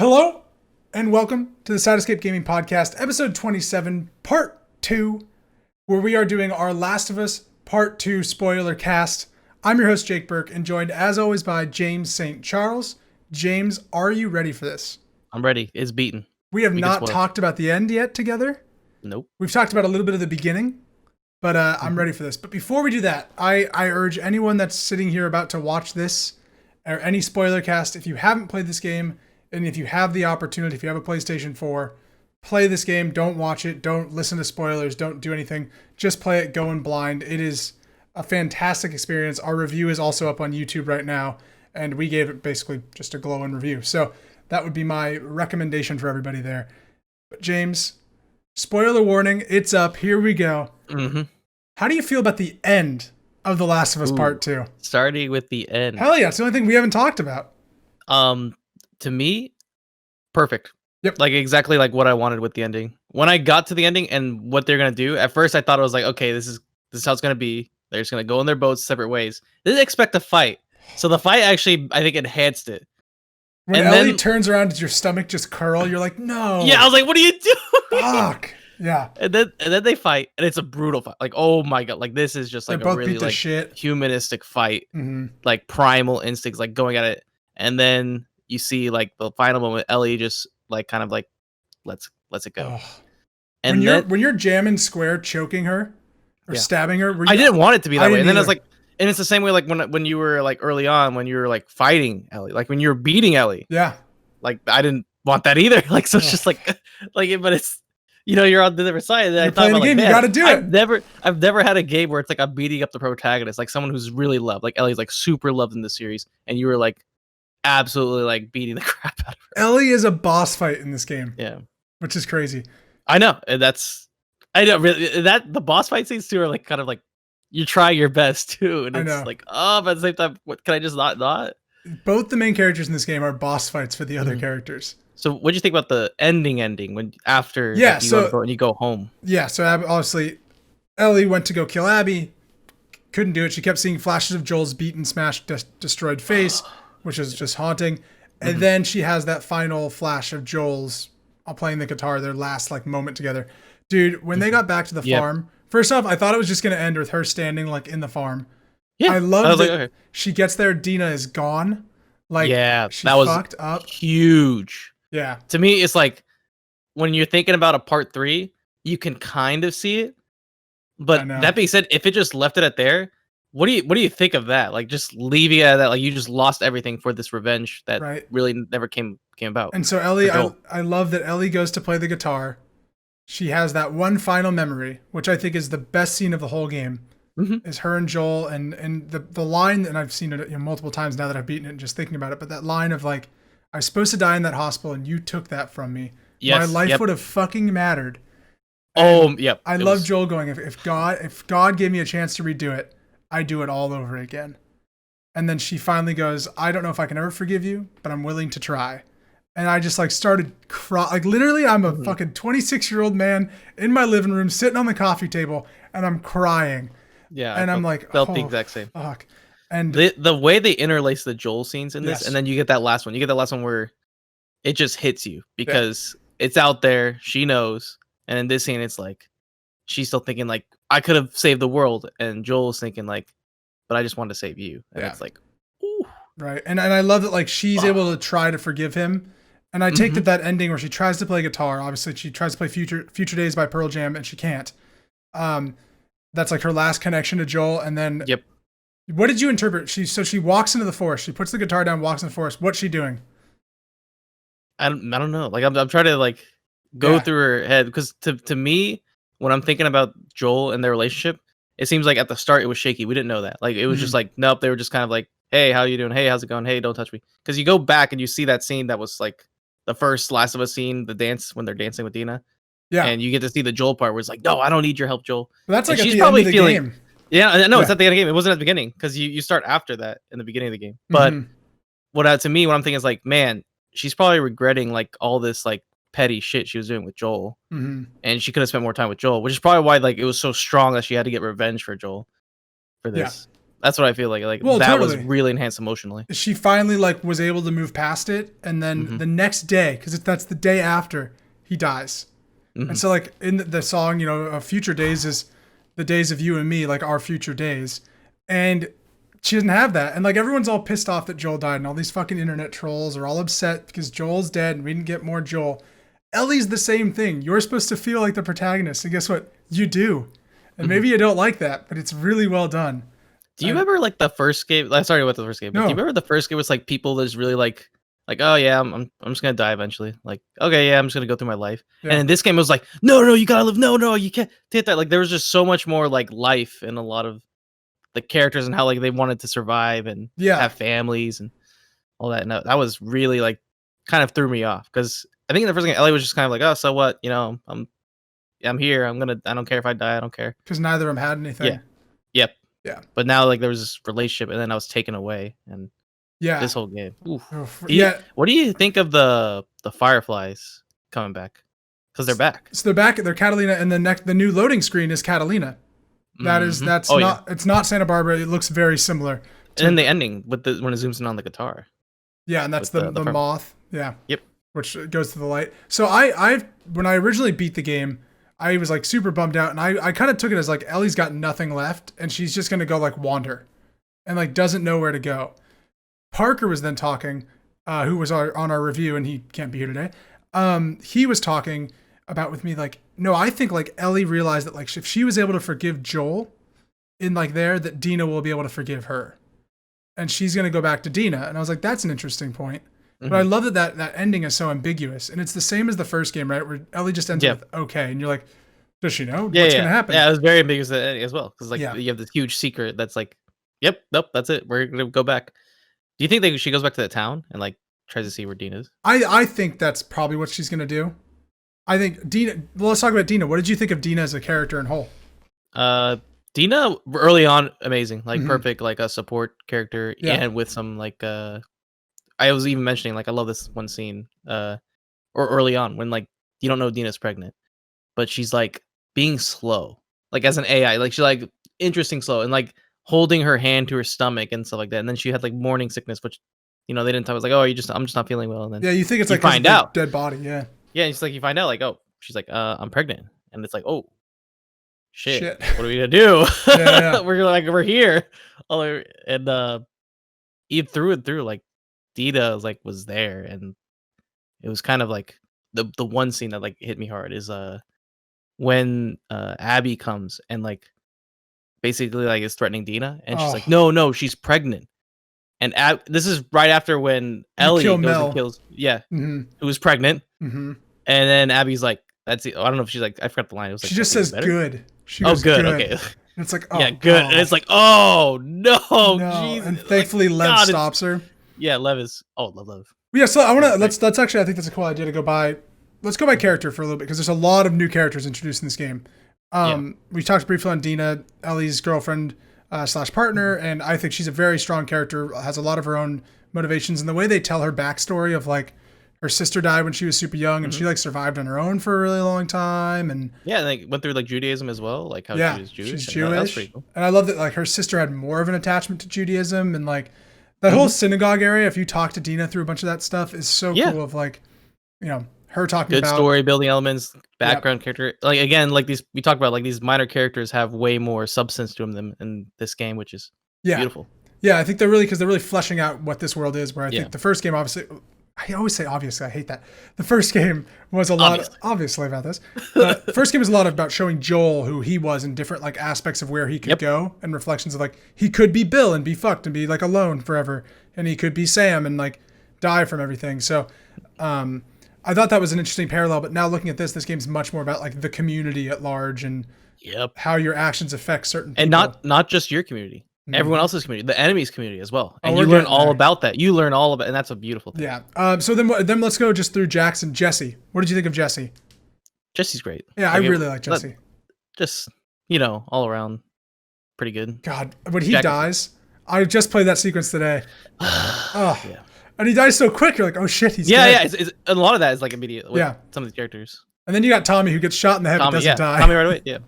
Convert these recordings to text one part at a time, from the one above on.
Hello, and welcome to the Side Escape Gaming Podcast, episode 27, part 2, where we are doing our Last of Us Part 2 spoiler cast. I'm your host, Jake Burke, and joined, as always, by James St. Charles. James, are you ready for this? I'm ready. It's beaten. We have not talked about the end yet together. Nope. We've talked about a little bit of the beginning, but I'm ready for this. But before we do that, I urge anyone that's sitting here about to watch this, or any spoiler cast, if you haven't played this game, and if you have the opportunity, if you have a PlayStation 4, play this game. Don't watch it. Don't listen to spoilers. Don't do anything. Just play it going blind. It is a fantastic experience. Our review is also up on YouTube right now, and we gave it basically just a glowing review. So that would be my recommendation for everybody there. But James, spoiler warning, it's up. Here we go. Mm-hmm. How do you feel about the end of The Last of Us Part 2? Starting with the end. Hell yeah. It's the only thing we haven't talked about. To me, perfect. Yep. Like exactly like what I wanted with the ending. When I got to the ending and what they're gonna do, at first I thought it was like, okay, this is how it's gonna be. They're just gonna go in their boats separate ways. Didn't expect a fight. So the fight actually, I think, enhanced it. When Ellie turns around, does your stomach just curl? You're like, no. Yeah, I was like, what are you doing? Fuck. Yeah. And then they fight, and it's a brutal fight. Like, oh my god, like this is just like a really like humanistic fight. Mm-hmm. Like primal instincts, like going at it. And then you see like the final moment, Ellie just like kind of like lets it go. Oh. And when you're jamming square, choking her or stabbing her, I didn't want it to be that way. And then it's like, and it's the same way like when you were like early on when you were like fighting Ellie, like when you were beating Ellie. Yeah. Like I didn't want that either. Like so it's just like but it's you're on the other side. And you're playing the game, you gotta do it. I've never had a game where it's like I'm beating up the protagonist, like someone who's really loved. Like Ellie's like super loved in the series, and you were like absolutely like beating the crap out of her. Ellie is a boss fight in this game. Yeah. Which is crazy. I know. And I know really that the boss fight scenes too are like kind of like you try your best too. And it's like, oh, but at the same time, what can I just not? Both the main characters in this game are boss fights for the other characters. So what'd you think about the ending when after you go home? Yeah, so obviously Ellie went to go kill Abby, couldn't do it. She kept seeing flashes of Joel's beaten, smashed, destroyed face, which is just haunting. And then she has that final flash of Joel's playing the guitar, their last like moment together. Dude, when they got back to the farm, first off, I thought it was just going to end with her standing like in the farm. Yeah, I love that she gets there, Dina is gone. Like, yeah, she that was fucked up. Huge. Yeah. To me, it's like when you're thinking about a part 3, you can kind of see it. But that being said, if it just left it at there, what do you think of that? Like just leaving it at that, like you just lost everything for this revenge that really never came about. And so Ellie, I love that Ellie goes to play the guitar. She has that one final memory, which I think is the best scene of the whole game. Is her and Joel and the line, and I've seen it multiple times now that I've beaten it and just thinking about it, but that line of like, I was supposed to die in that hospital and you took that from me. Yes, my life would have fucking mattered. And I love Joel going, if God gave me a chance to redo it, I'd do it all over again. And then she finally goes, I don't know if I can ever forgive you, but I'm willing to try. And I just like started crying. Like literally, I'm a fucking 26-year-old man in my living room, sitting on the coffee table, and I'm crying. Yeah, and I'm like, felt the exact same. Fuck. And the way they interlace the Joel scenes in this, and then you get that last one. You get that last one where it just hits you because it's out there. She knows, and in this scene, it's like she's still thinking like, I could have saved the world, and Joel's thinking like, but I just wanted to save you. And it's like, ooh, right. And I love that like she's able to try to forgive him. And I take that ending where she tries to play guitar. Obviously, she tries to play Future Days by Pearl Jam, and she can't. That's like her last connection to Joel. And then, what did you interpret? She walks into the forest. She puts the guitar down, walks in the forest. What's she doing? I don't know. Like I'm trying to like go through her head because to me, when I'm thinking about Joel and their relationship, it seems like at the start it was shaky. We didn't know that. Like it was just like, nope. They were just kind of like, hey, how you doing? Hey, how's it going? Hey, don't touch me. Because you go back and you see that scene that was like the first Last of Us scene, the dance when they're dancing with Dina. Yeah. And you get to see the Joel part where it's like, no, I don't need your help, Joel. But that's like she's probably feeling game. Yeah, no, it's at the end of the game. It wasn't at the beginning because you start after that in the beginning of the game. But to me, what I'm thinking is like, man, she's probably regretting like all this like petty shit she was doing with Joel. And she could have spent more time with Joel, which is probably why like it was so strong that she had to get revenge for Joel for this. That's what I feel like. Like Well, that was totally. really enhanced emotionally. She finally like was able to move past it, and then the next day, because that's the day after he dies, and so like in the song, you know, "Future Days" is the days of you and me, like our future days, and she doesn't have that, and like everyone's all pissed off that Joel died, and all these fucking internet trolls are all upset because Joel's dead and we didn't get more Joel. Ellie's the same thing. You're supposed to feel like the protagonist, and guess what? You do, and maybe you don't like that, but it's really well done. Do you remember like the first game? Sorry about the first game. But No. do you remember the first game was like people that's really like, oh yeah, I'm just gonna die eventually. Like, okay, yeah, I'm just gonna go through my life. Yeah. And in this game, it was like, no, you gotta live. No, you can't hit that. Like, there was just so much more like life in a lot of the characters and how like they wanted to survive and have families and all that. And that was really like kind of threw me off because I think in the first game, Ellie was just kind of like, oh, so what? You know, I'm here. I don't care if I die. I don't care. Because neither of them had anything. Yeah. Yep. Yeah. But now like there was this relationship and then I was taken away and this whole game. Oof. What do you think of the Fireflies coming back? Because they're back. So they're back. They're Catalina, and the new loading screen is Catalina. It's not Santa Barbara. It looks very similar. And then the ending with when it zooms in on the guitar. Yeah, and that's the moth. Yeah. Yep. Which goes to the light. So when I originally beat the game, I was like super bummed out, and I kind of took it as like Ellie's got nothing left, and she's just gonna go like wander, and like doesn't know where to go. Parker was then talking, who was on our review, and he can't be here today. He was talking about with me like, no, I think like Ellie realized that like if she was able to forgive Joel in like there, that Dina will be able to forgive her, and she's gonna go back to Dina. And I was like, that's an interesting point. But I love that ending is so ambiguous, and it's the same as the first game, right? Where Ellie just ends with okay, and you're like, does she know what's gonna happen? Yeah, it was very ambiguous as well because like you have this huge secret that's like, nope, that's it. We're gonna go back. Do you think she goes back to the town and like tries to see where Dina is? I think that's probably what she's gonna do. I think Dina. Well, let's talk about Dina. What did you think of Dina as a character in whole? Dina early on amazing, like perfect, like a support character, and with some like I was even mentioning like I love this one scene or early on when like you don't know Dina's pregnant, but she's like being slow, like as an AI, like she's like interesting slow and like holding her hand to her stomach and stuff like that. And then she had like morning sickness, which they didn't tell. I was like, oh, I'm just not feeling well. And then you think it's like find out dead body, yeah. It's like you find out like, oh, she's like, I'm pregnant, and it's like, oh, shit. What are we gonna do? We're here, and even through and through, like Dina was there, and it was kind of like the one scene that like hit me hard is when Abby comes and like basically like is threatening Dina, and she's like, no, she's pregnant, and this is right after when Ellie goes and kills who was pregnant, and then Abby's like, that's it. I don't know if she's like, I forgot the line. It was like, she just says good. She goes, good. Okay. And it's like, good. And it's like, oh no, Jesus. And thankfully Lev stops her. Yeah, Lev is Lev. Yeah, so I want to let's actually, I think that's a cool idea to go by. Let's go by character for a little bit because there's a lot of new characters introduced in this game. We talked briefly on Dina, Ellie's girlfriend / partner, and I think she's a very strong character. Has a lot of her own motivations, and the way they tell her backstory of like her sister died when she was super young, and she like survived on her own for a really long time, and they went through like Judaism as well, like how she was Jewish. She's Jewish, pretty cool. And I love that like her sister had more of an attachment to Judaism, and like that whole synagogue area. If you talk to Dina through a bunch of that stuff, is so cool. Of like, her talking about good story building elements, background character. Like again, like we talked about, like these minor characters have way more substance to them than in this game, which is beautiful. Yeah, I think they're really fleshing out what this world is. Where I think the first game, obviously, I always say obviously, I hate that. The first game was a lot obviously about this. The first game was a lot about showing Joel who he was in different like aspects of where he could go, and reflections of like he could be Bill and be fucked and be like alone forever, and he could be Sam and like die from everything. So I thought that was an interesting parallel, but now looking at this game's much more about like the community at large and how your actions affect certain people. And not just your community. Everyone else's community, the enemy's community as well, and you learn all about that. You learn all about, and that's a beautiful thing. Yeah. So then let's go just through Jax and Jesse. What did you think of Jesse? Jesse's great. Yeah, like, I really like Jesse. Just all around, pretty good. God, when he dies, I just played that sequence today. And he dies so quick. You're like, oh shit, he's dead. It's a lot of that is like immediate. With some of the characters. And then you got Tommy who gets shot in the head but doesn't die. Tommy right away. Yeah.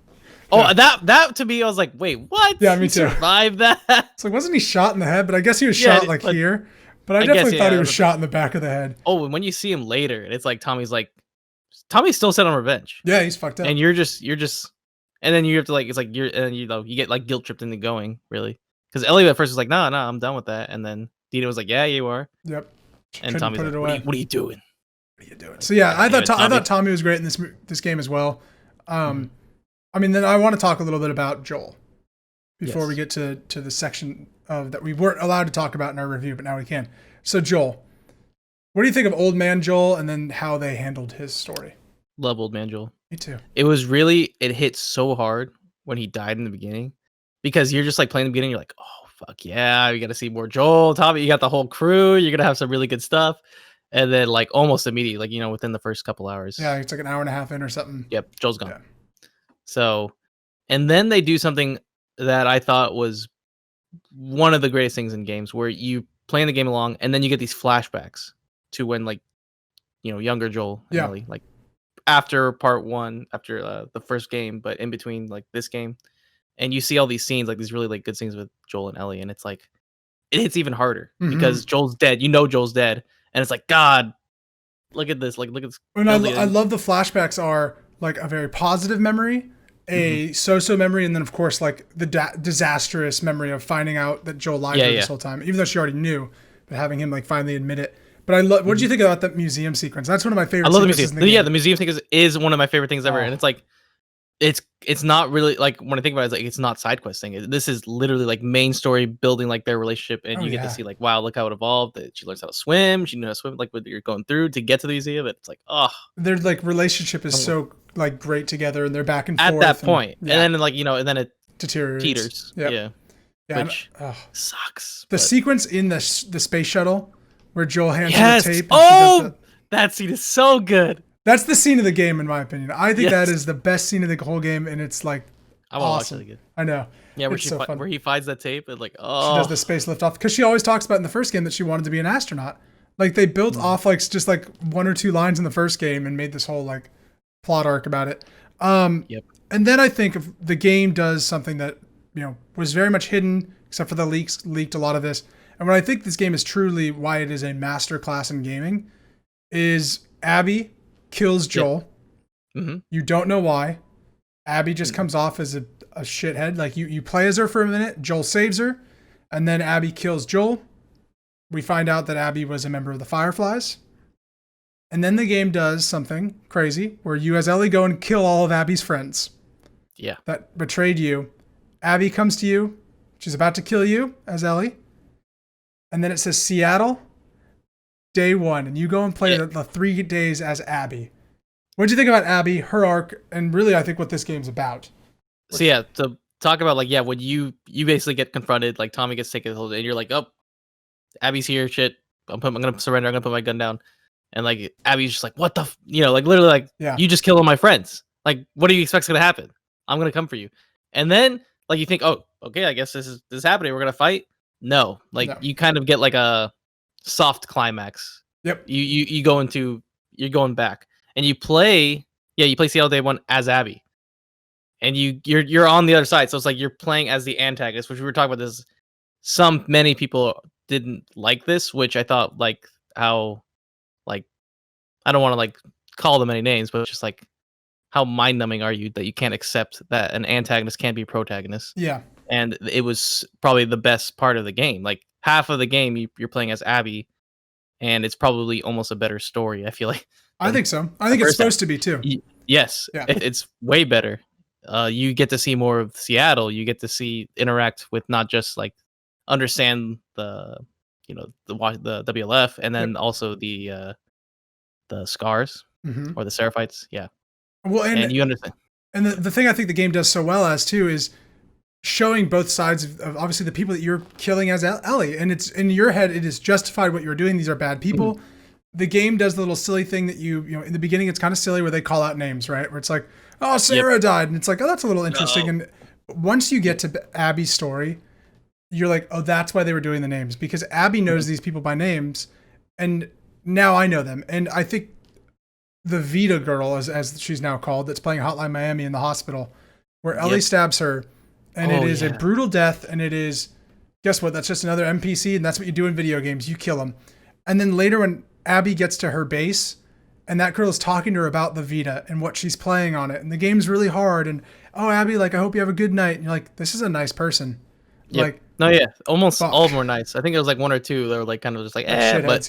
Oh, Yeah. that to me, I was like, wait, what? Yeah, me He too. survived that? It's like, wasn't he shot in the head? But I guess he was Yeah, shot like but here. But I I guess definitely thought he yeah. was shot in the back of the head. Oh, and when you see him later, it's like Tommy's still set on revenge, Yeah, he's fucked up. and you're just, and then you have to like, it's like and you get like guilt tripped into going really, because Ellie at first was like, no, I'm done with that, and then Dina was like, yeah, you are, Yep. and Couldn't Tommy's put like, it away. what are you doing? What are you doing? So yeah, God damn it, I Tommy. thought Tommy was great in this game as well. I mean, then I want to talk a little bit about Joel before we get to the section of that we weren't allowed to talk about in our review, but now we can. So Joel, what do you think of old man Joel, and then how they handled his story? Love old man Joel. Me too. It hit so hard when he died in the beginning, because you're just like playing the beginning, you're like, oh fuck yeah, you got to see more Joel, Tommy, you got the whole crew, you're gonna have some really good stuff, and then like almost immediately, like within the first couple hours, Yeah, it's like an hour and a half in or something. yep, Joel's gone. Yeah. So, and then they do something that I thought was one of the greatest things in games, where you playing the game along, and then you get these flashbacks to when like younger Joel and Ellie, like after part one, after the first game, but in between like this game, and you see all these scenes, like these really like good scenes with Joel and Ellie, and it's like it hits even harder because Joel's dead. Joel's dead, and it's like, God, look at this, like look at this. And I love the flashbacks are like a very positive memory, a so-so memory, and then of course like the disastrous memory of finding out that Joel lied to her this whole time, even though she already knew, but having him like finally admit it. But I love. What did you think about that museum sequence? That's one of my favorite. I love the museum. The museum thing is one of my favorite things ever, and it's like, it's not really like, when I think about it, it's like it's not side quest thing. This is literally like main story, building like their relationship, and you get to see like, wow, look how it evolved. That she learns how to swim. She knows how to swim, like what you're going through to get to the museum. It's like, oh, their like relationship is so like great together, and they're back and forth at that point, and then like and then it deteriorates. Teeters. Yeah, which sucks. The sequence in the space shuttle where Joel hands her the tape. That scene is so good. That's the scene of the game, in my opinion. I think that is the best scene of the whole game, and it's like awesome. Watch it again. I know. Yeah, where he finds that tape and like, she does the space lift off, because she always talks about in the first game that she wanted to be an astronaut. Like they built off like just like one or two lines in the first game and made this whole like plot arc about it. And then I think if the game does something that was very much hidden, except for the leaked a lot of this. And what I think this game is truly why it is a master class in gaming is Abby kills Joel. You don't know why. Abby just comes off as a shithead. Like you play as her for a minute, Joel saves her, and then Abby kills Joel. We find out that Abby was a member of the Fireflies. And then the game does something crazy where you as Ellie go and kill all of Abby's friends. Yeah. That betrayed you. Abby comes to you. She's about to kill you as Ellie. And then it says Seattle, day 1. And you go and play the 3 days as Abby. What do you think about Abby, her arc, and really I think what this game's about? So to talk about like, when you basically get confronted, like Tommy gets taken and you're like, oh, Abby's here, shit. I'm gonna surrender, I'm gonna put my gun down. And like Abby's just like, what the like literally like, you just killed all my friends. Like, what do you expect's gonna happen? I'm gonna come for you. And then like you think, oh, okay, I guess this is happening. We're gonna fight. No, you kind of get like a soft climax. Yep. You're going back and you play Seattle Day 1 as Abby, and you're on the other side. So it's like you're playing as the antagonist, which we were talking about. This many people didn't like this, which I thought like how like I don't want to like call them any names, but it's just like how mind numbing are you that you can't accept that an antagonist can be a protagonist? Yeah. And it was probably the best part of the game. Like half of the game, you're playing as Abby, and it's probably almost a better story. I feel like. I think so. I think it's supposed to be too. Yes. Yeah. It's way better. You get to see more of Seattle. You get to interact with not just like understand the WLF, and then also the Scars or the Seraphites. Yeah. Well, and you understand. And the thing I think the game does so well as too is showing both sides of obviously the people that you're killing as Ellie, and it's in your head it is justified what you're doing. These are bad people. The game does the little silly thing that you in the beginning it's kind of silly where they call out names, right? Where it's like, oh, Sarah died, and it's like, oh, that's a little interesting. And once you get to Abby's story, you're like, oh, that's why they were doing the names, because Abby knows these people by names, and now I know them. And I think the Vita girl, as she's now called, that's playing Hotline Miami in the hospital, where Ellie stabs her, and it is a brutal death, and it is, guess what? That's just another NPC, and that's what you do in video games. You kill him. And then later when Abby gets to her base, and that girl is talking to her about the Vita and what she's playing on it, and the game's really hard, and oh, Abby, like, I hope you have a good night. And you're like, this is a nice person. Yep. Like, no, yeah, almost all of them were nice. I think it was like one or two that were like kind of just like, but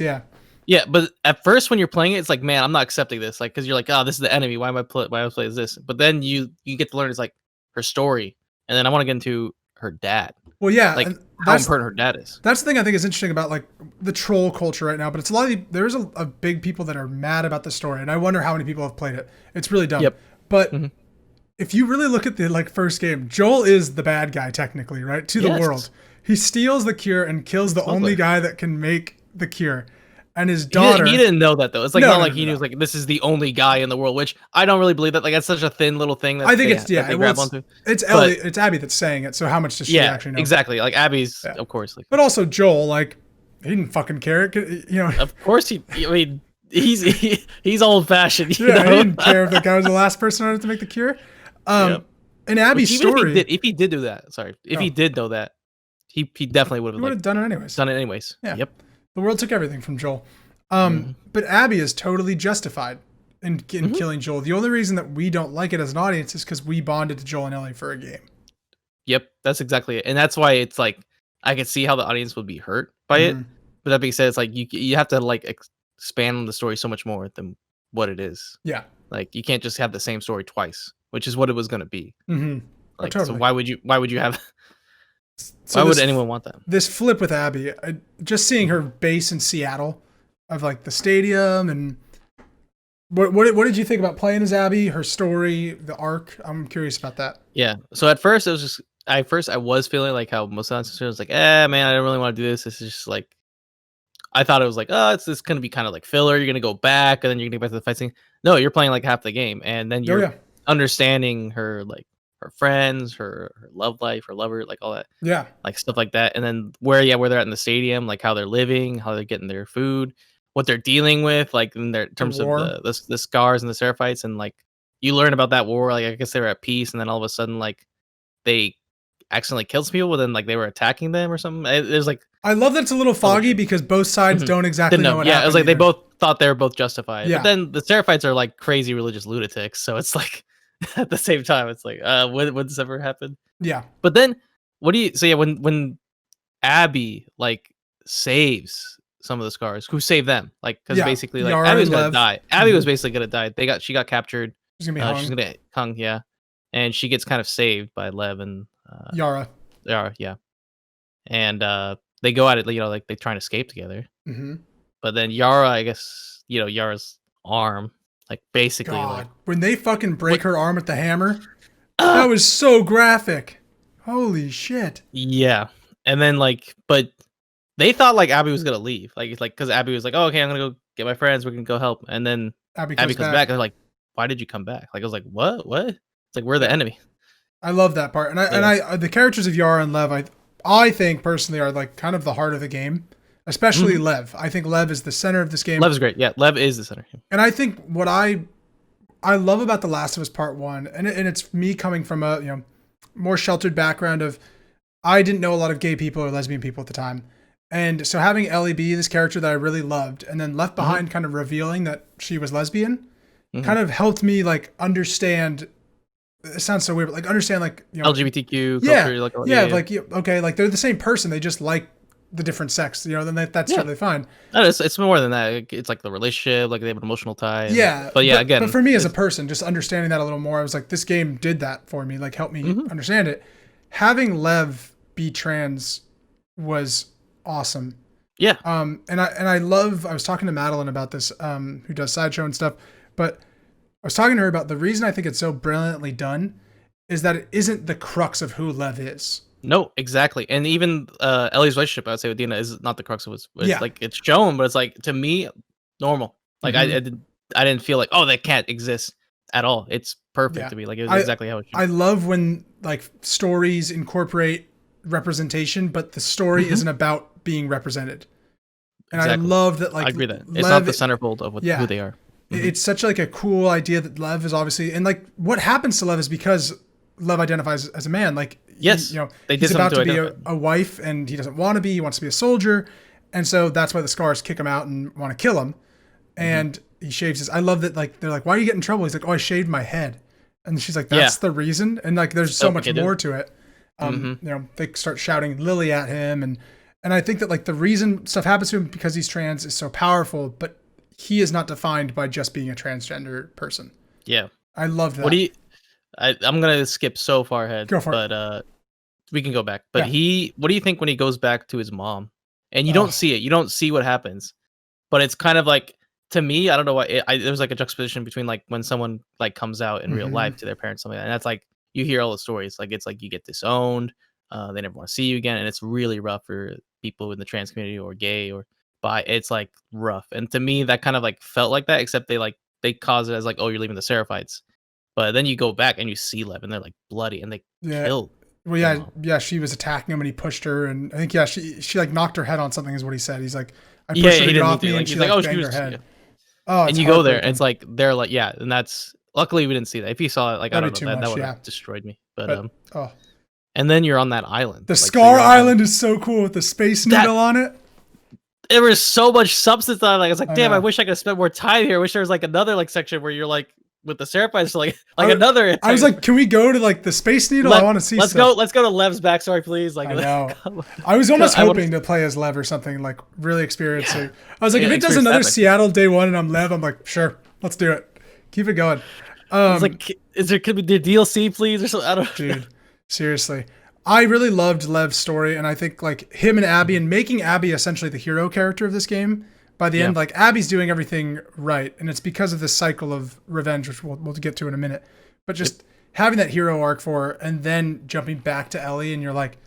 yeah. But at first when you're playing it, it's like, man, I'm not accepting this, like, because you're like, oh, this is the enemy. Why am I play this? But then you get to learn it's like her story, and then I want to get into her dad. Well, yeah, like how important her dad is. That's the thing I think is interesting about like the troll culture right now. But it's a lot of there's a big people that are mad about the story, and I wonder how many people have played it. It's really dumb. Yep. But if you really look at the like first game, Joel is the bad guy technically, right? To the world, he steals the cure and kills the only guy that can make the cure. And his daughter. He didn't know that though. It's like not like he knew like this is the only guy in the world, which I don't really believe that. Like that's such a thin little thing that I think they grab onto. It's Ellie, it's Abby that's saying it. So how much does she actually know? Exactly. Like Abby's, of course. Like, but also Joel, like he didn't fucking care. You know. Of course he. I mean, he's old fashioned. Yeah, he didn't care if the guy was the last person on it to make the cure. In Abby's story, if he did do that, if he did know that, he definitely would have done it anyways. Yeah. Yep. The world took everything from Joel. But Abby is totally justified in killing Joel. The only reason that we don't like it as an audience is because we bonded to Joel and Ellie for a game. Yep, that's exactly it. And that's why it's like, I could see how the audience would be hurt by it. But that being said, it's like, you have to like expand on the story so much more than what it is. Yeah. Like you can't just have the same story twice, which is what it was going to be. Like, totally. So why would you have... Why would anyone want that? This flip with Abby, just seeing her base in Seattle, of like the stadium, and what did you think about playing as Abby, her story, the arc? I'm curious about that. Yeah. So at first it was just, I was feeling like how most of the time was like, man, I don't really want to do this. This is just like, I thought it was like, oh, it's going to be kind of like filler. You're going to go back and then you're going to get back to the fight scene. No, you're playing like half the game, and then you're understanding her, like her friends, her love life, her lover, like all that. Yeah. Like stuff like that. And then where they're at in the stadium, like how they're living, how they're getting their food, what they're dealing with, like in their terms of the scars and the Seraphites, and like you learn about that war. Like I guess they were at peace, and then all of a sudden, like they accidentally killed some people, but then like they were attacking them or something. There's like, I love that it's a little foggy because both sides don't exactly know what happened. It was like they both thought they were both justified. Yeah. But then the Seraphites are like crazy religious lunatics, so it's like at the same time, it's like, would this ever happen? Yeah. But then when Abby like saves some of the scars, who saved them? Like, because basically, like Yara Abby was gonna die. Abby was basically gonna die. She got captured. She's gonna be hung. She's gonna get hung. Yeah, and she gets kind of saved by Lev and Yara. Yeah, and they go at it. You know, like they try and escape together. But then Yara, I guess, Yara's arm, like basically, like, when they fucking break her arm with the hammer, that was so graphic. Holy shit. Yeah, and then like, but. They thought like Abby was gonna leave, like because Abby was like, "Oh, okay, I'm gonna go get my friends. We can go help." And then Abby comes back. And they're like, "Why did you come back?" Like I was like, "What? What?" It's like we're the enemy. I love that part, and I the characters of Yara and Lev, I think personally are like kind of the heart of the game, especially Lev. I think Lev is the center of this game. Lev is great. Yeah, Lev is the center. And I think what I love about The Last of Us Part 1, and it's me coming from a more sheltered background of I didn't know a lot of gay people or lesbian people at the time. And so having Ellie be this character that I really loved, and then Left Behind kind of revealing that she was lesbian, kind of helped me like understand. It sounds so weird, but like understand like LGBTQ culture, okay, like they're the same person, they just like the different sex, then that's totally fine. No, it's more than that. It's like the relationship, like they have an emotional tie. But for me as a person, just understanding that a little more, I was like, this game did that for me, like helped me understand it. Having Lev be trans was awesome. Yeah. And I was talking to Madeline about this, who does Sideshow and stuff, but I was talking to her about the reason I think it's so brilliantly done is that it isn't the crux of who Lev is. No, exactly. And even Ellie's relationship, I would say, with Dina is not the crux of it. It's like it's shown, but it's like, to me, normal. Like I didn't feel like, oh, that can't exist at all. It's perfect to me. Like it was exactly how it should. I love when like stories incorporate representation, but the story isn't about being represented. And I love that. Like, I agree that it's not the centerfold of who they are. It's such like a cool idea that Lev is obviously, and like what happens to Lev is because Lev identifies as a man. Like, Yes, they did he's about something to to be identify. a wife, and he doesn't want to be. He wants to be a soldier, and so that's why the Scars kick him out and want to kill him. Hmm. And he shaves his. I love that. Like, they're like, "Why are you getting in trouble?" He's like, "Oh, I shaved my head," and she's like, Yeah. "That's the reason." And like, there's so much Okay, more dude. to it. Hmm. They start shouting Lily at him, and I think that like the reason stuff happens to him because he's trans is so powerful, but he is not defined by just being a transgender person. Yeah. I love What do that. you? I'm gonna skip so far ahead, Go for it. but we can go back. But Yeah. what do you think when he goes back to his mom? And you don't Oh. see it. You don't see what happens. But it's kind of like, to me, I don't know why. There's like a juxtaposition between like when someone like comes out in real Hmm. life to their parents, something like that. And that's like you hear all the stories. Like it's like you get disowned. They never want to see you again, and it's really rough for people in the trans community or gay or bi. It's like rough. And to me, that kind of like felt like that. Except they cause it as like, oh, you're leaving the Seraphites. But then you go back and you see Lev, and they're like bloody, and they Yeah. kill Well, the yeah, mom. yeah. She was attacking him, and he pushed her, and I think she like knocked her head on something, is what he said. He's like, I Yeah, pushed her yeah, to he get didn't mean off to. me, Like and she he's like, like oh, she banged her was. Yeah. head. Oh, it's And you go there, and it's heartbreaking. like they're like, yeah, and that's luckily we didn't see that. If you saw it, like I That'd don't be know, too that much, would yeah. have destroyed me. But But oh, and then you're on that island. the Like so Scar you're on that Island is so cool with the Space that Needle on it. there was so much substance on it. Like I was like, I damn, I know. wish I could have spent more time here. I wish there was like another like section where you're like with the Serapites, like I, another. I was like, can we go to like the Space Needle? I Let want to see let's go. stuff. Let's go to Lev's backstory, please. Like, I know. I was almost I want hoping to. to play as Lev or something, like really experiencing. Yeah, I was like, yeah, if it does experience another that. Like, Seattle day one and I'm Lev, I'm like, sure, let's do it. Keep it going. it's like, is there could be the DLC, please, or something? I don't know. Dude, seriously. I really loved Lev's story, and I think like him and Abby, and making Abby essentially the hero character of this game. By the Yeah. end, like Abby's doing everything right, and it's because of this cycle of revenge, which we'll get to in a minute. But just having that hero arc for her, and then jumping back to Ellie, and you're like,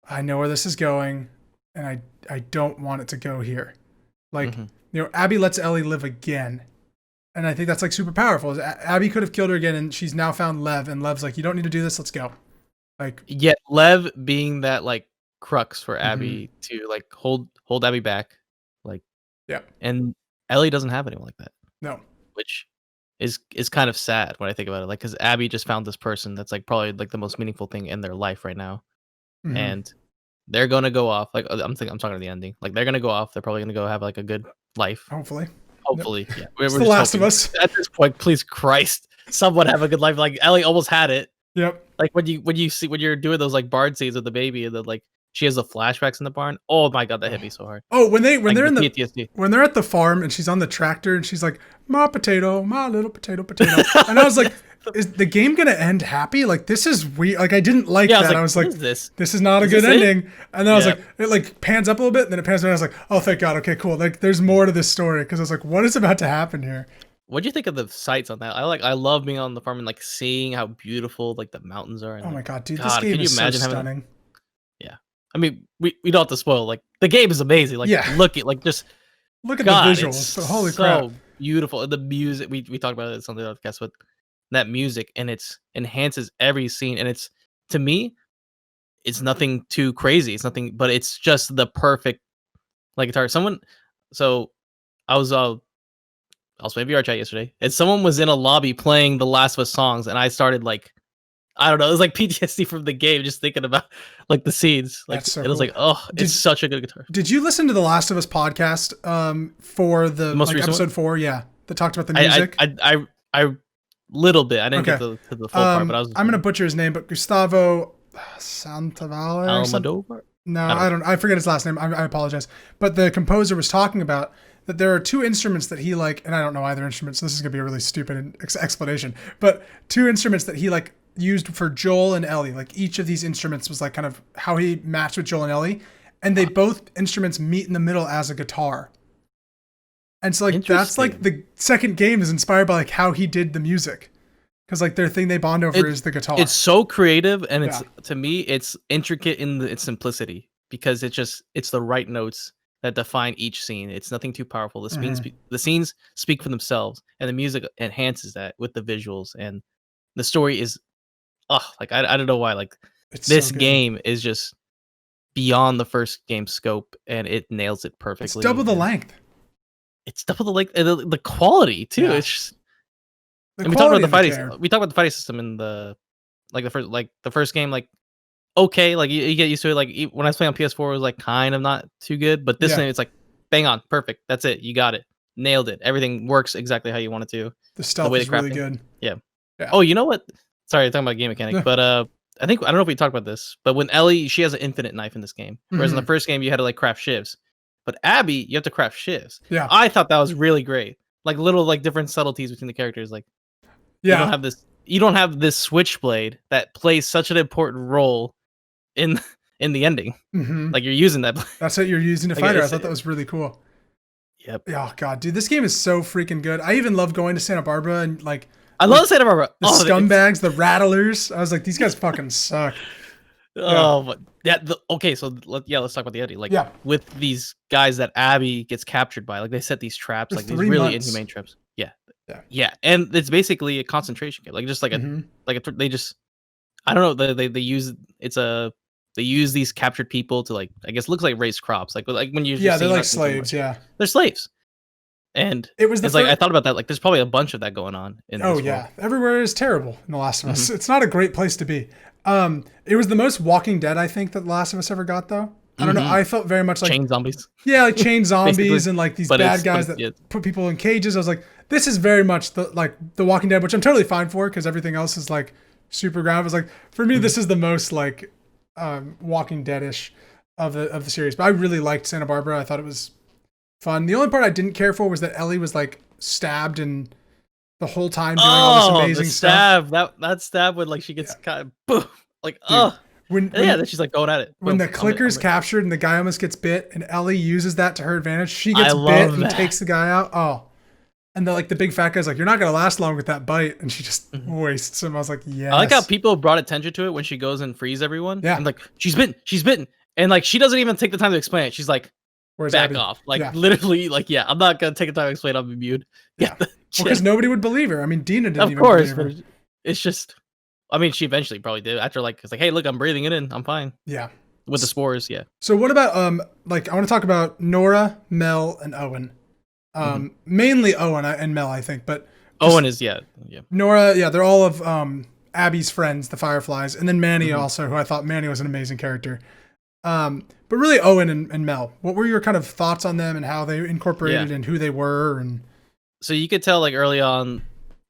I know where this is going, and I don't want it to go here. Like, Abby lets Ellie live again. And I think that's like super powerful. Abby could have killed her again, and she's now found Lev, and Lev's like, you don't need to do this, let's go. Like, Yet Lev being that like crux for mhm. Abby to like hold Abby back, like, Yeah. and Ellie doesn't have anyone like that, No. which is kind of sad when I think about it. Like, because Abby just found this person that's like probably like the most meaningful thing in their life right now, Hmm. and they're gonna go off. Like, I'm talking to the ending. Like, they're gonna go off. They're probably gonna go have like a good life. Hopefully. Yep. Hopefully, yeah. It's We're The just Last of hoping. Us. At this point, please Christ, someone have a good life. Like Ellie almost had it. Yep. Like when you see when you're doing those like barn scenes with the baby and then like she has the flashbacks in the barn. Oh my god, that hit me so hard. Oh, when Like they're the in the PTSD. when they're at the farm and she's on the tractor and she's like, my potato, my little potato, potato. And I was like, is the game gonna end happy? Like, this is weird. Like, I didn't like Yeah, that. I I was what like, is this? this is not a Is good this it? ending. And then I was Yeah. like, it like pans up a little bit, and then it pans down. I was like, oh, thank God. Okay, cool. Like, there's more to this story, because I was like, what is about to happen here? What do you think of the sights on that? I love being on the farm and like seeing how beautiful like the mountains are and Oh like my God, dude, this God, game could you is so imagine having stunning. yeah. I mean, we don't have to spoil. Like the game is amazing. Like Yeah, look at like just look at the God, it's visuals. But holy crap. so beautiful. And the music we talked about it on the other podcast with that music and it's enhances every scene and it's to me it's nothing too crazy. It's nothing, but it's just the perfect like guitar. Someone, so I was playing VR chat yesterday, and someone was in a lobby playing the Last of Us songs, and I started like I don't know, it was like PTSD from the game, just thinking about like the scenes. Like That's so it was cool. like, oh, it's such a good guitar. Did you listen to the Last of Us podcast for the Most like recent one? episode 4? Yeah, that talked about the I music. I little bit. I didn't get Okay. to the full part, but I was I'm gonna butcher his name, but Gustavo Santavala or something. Almodovar. No, I don't know. I forget his last name. I apologize. But the composer was talking about that there are two instruments that he like, and I don't know either instrument, so this is gonna be a really stupid explanation. But two instruments that he like used for Joel and Ellie. Like each of these instruments was like kind of how he matched with Joel and Ellie, and they both instruments meet in the middle as a guitar. And so like that's like the second game is inspired by like how he did the music. Because like their thing they bond over is the guitar. It's so creative, and it's Yeah. to me, it's intricate in its simplicity because it's the right notes that define each scene. It's nothing too powerful. The scenes speak for themselves, and the music enhances that with the visuals. And the story is, like I don't know why. Like It's this so good. game is just beyond the first game scope, and it nails it perfectly. It's double the length. It's double the length, and the quality too. Yeah. It's just, The and we talked about quality the of the fighting. care. We talked about the fighting system in the the first game, like okay, like you get used to it. Like when I was playing on PS4, it was like kind of not too good, but this Yeah. thing, it's like bang on, perfect. That's it. You got it, nailed it. Everything works exactly how you want it to. The The stealth way is the really crafting, good. yeah. Yeah. Oh, you know what? Sorry, talking about game mechanic, Yeah. but I don't know if we talked about this, but when Ellie, she has an infinite knife in this game, whereas in the first game you had to like craft shivs, but Abby, you have to craft shivs. Yeah. I thought that was really great, like little like different subtleties between the characters. Like you Yeah. don't have this switchblade that plays such an important role in in the ending. Like you're using that. That's what you're using to Like, fight her. I thought that was really cool. Yep. Oh god, dude, this game is so freaking good. I even love going to Santa Barbara and like I love Santa Barbara. the scumbags, the rattlers. I was like, these guys fucking suck. Oh, but okay. So let's talk about the ending. Like Yeah. with these guys that Abby gets captured by, like they set these traps, For like these 3 really months. inhumane traps. Yeah. Yeah. Yeah, and it's basically a concentration camp, like just like they just I don't know, they use they use these captured people to like I guess looks like raise crops, like when you're Yeah, just they're seeing like nothing too slaves. much. Yeah. They're slaves, and It was the it's like I first. thought about that. Like there's probably a bunch of that going on in Oh this yeah, world. everywhere is terrible in The Last of Us. It's not a great place to be. It was the most Walking Dead I think that The Last of Us ever got though. I don't know. I felt very much like Chain zombies. yeah, like chain zombies Basically. and like these But bad it's- guys but that it's- put people in cages. I was like, this is very much the Walking Dead, which I'm totally fine for because everything else is like super ground. I was like, for me, this is the most like Walking Dead-ish of the series. But I really liked Santa Barbara. I thought it was fun. The only part I didn't care for was that Ellie was like stabbed and the whole time doing all this amazing the stuff. stab that stab when like she gets kind of boom, like oh When yeah, then she's like going at it. when Boom. the clicker's captured and the guy almost gets bit, and Ellie uses that to her advantage, she I gets love bit and that. takes the guy out. Oh, and the big fat guy's like, "You're not gonna last long with that bite," and she just wastes him. I was like, "Yes." I like how people brought attention to it when she goes and frees everyone. Yeah. And like she's bitten, and like she doesn't even take the time to explain it. She's like, Where's back Abby? off, like Yeah. literally, like yeah, I'm not gonna take the time to explain. I'll be mute. Yeah, because nobody would believe her. I mean, Dina didn't of even course, believe but her. it's just. I mean, she eventually probably did after like it's like, hey, look, I'm breathing it in. I'm fine Yeah. with the spores. Yeah. So what about like I want to talk about Nora, Mel, and Owen. Mainly Owen and Mel, I think, but Owen is yeah. Nora, yeah, they're all of Abby's friends, the Fireflies, and then Manny also, who I thought Manny was an amazing character. But really Owen and Mel. What were your kind of thoughts on them and how they incorporated and who they were? And so you could tell like early on,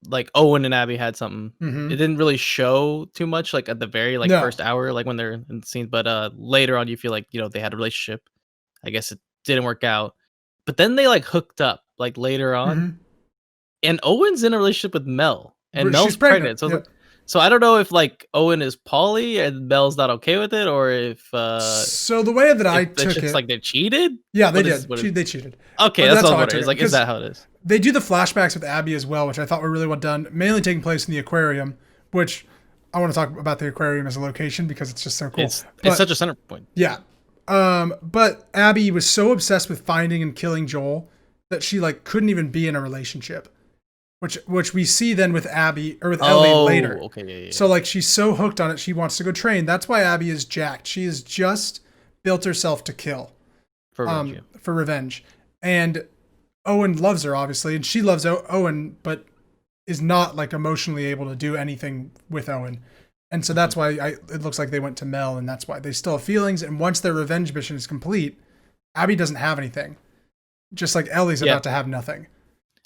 like Owen and Abby had something. It didn't really show too much, like at the very first hour, like when they're in the scene. But later on, you feel like they had a relationship. I guess it didn't work out, but then they like hooked up like later on, and Owen's in a relationship with Mel, and Mel's she's pregnant. So so I don't know if like Owen is poly and Mel's not okay with it, or if so the way that I took it, like they cheated. Yeah, they did. They cheated. Okay, that's what I'm wondering. Like, is that how it is? They do the flashbacks with Abby as well, which I thought were really well done, mainly taking place in the aquarium, which I want to talk about the aquarium as a location because it's just so cool. It's such a center point. Yeah. But Abby was so obsessed with finding and killing Joel that she like couldn't even be in a relationship, which we see then with Abby or with Ellie later. Okay, yeah. So like she's so hooked on it, she wants to go train. That's why Abby is jacked. She has just built herself to kill For revenge. for revenge. And Owen loves her obviously, and she loves Owen, but is not like emotionally able to do anything with Owen. And so that's why it looks like they went to Mel, and that's why they still have feelings. And once their revenge mission is complete, Abby doesn't have anything. Just like Ellie's about to have nothing.